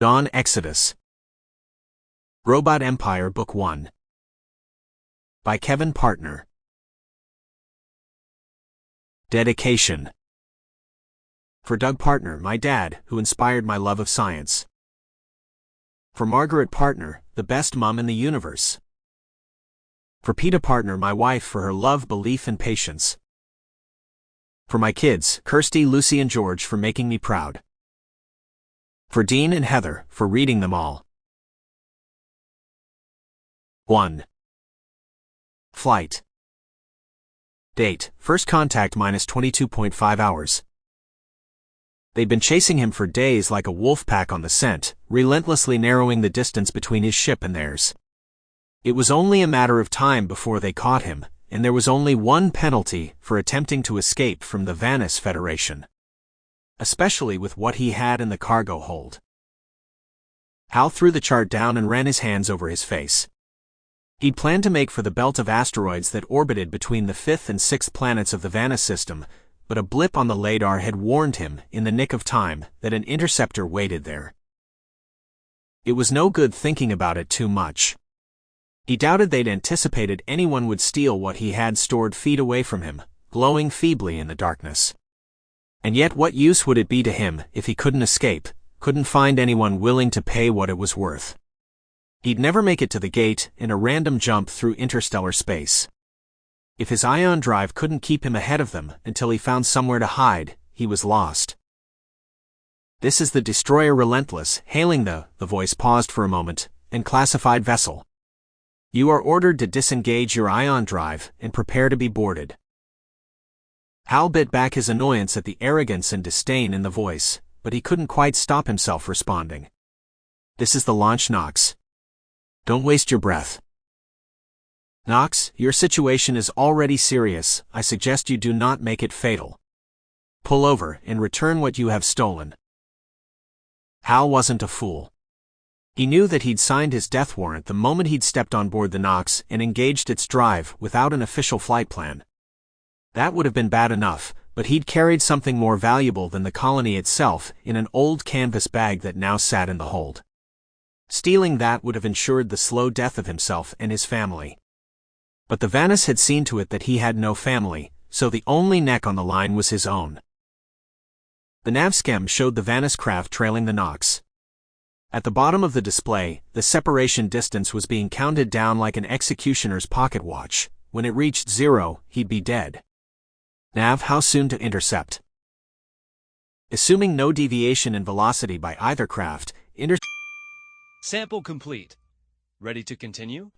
Dawn Exodus. Robot Empire Book 1. By Kevin Partner. Dedication. For Doug Partner, my dad, who inspired my love of science. For Margaret Partner, the best mom in the universe. For Peta Partner, my wife, for her love, belief, and patience. For my kids, Kirsty, Lucy, and George, for making me proud. For Dean and Heather, for reading them all. 1. Flight. Date: first contact minus 22.5 hours. They'd been chasing him for days like a wolf pack on the scent, relentlessly narrowing the distance between his ship and theirs. It was only a matter of time before they caught him, and there was only one penalty for attempting to escape from the Vanis Federation. Especially with what he had in the cargo hold. Hal threw the chart down and ran his hands over his face. He'd planned to make for the belt of asteroids that orbited between the 5th and 6th planets of the Vanis system, but a blip on the radar had warned him, in the nick of time, that an interceptor waited there. It was no good thinking about it too much. He doubted they'd anticipated anyone would steal what he had stored feet away from him, glowing feebly in the darkness. And yet what use would it be to him if he couldn't escape, couldn't find anyone willing to pay what it was worth? He'd never make it to the gate in a random jump through interstellar space. If his ion drive couldn't keep him ahead of them until he found somewhere to hide, he was lost. This is the destroyer Relentless, hailing the voice paused for a moment, and classified vessel. You are ordered to disengage your ion drive and prepare to be boarded. Hal bit back his annoyance at the arrogance and disdain in the voice, but he couldn't quite stop himself responding. This is the launch, Knox. Don't waste your breath. Knox, your situation is already serious. I suggest you do not make it fatal. Pull over and return what you have stolen. Hal wasn't a fool. He knew that he'd signed his death warrant the moment he'd stepped on board the Knox and engaged its drive without an official flight plan. That would have been bad enough, but he'd carried something more valuable than the colony itself in an old canvas bag that now sat in the hold. Stealing that would have ensured the slow death of himself and his family. But the Vanis had seen to it that he had no family, so the only neck on the line was his own. The navschem showed the Vanis craft trailing the Knox. At the bottom of the display, the separation distance was being counted down like an executioner's pocket watch. When it reached 0, he'd be dead. Nav, how soon to intercept? Assuming no deviation in velocity by either craft, Sample complete. Ready to continue?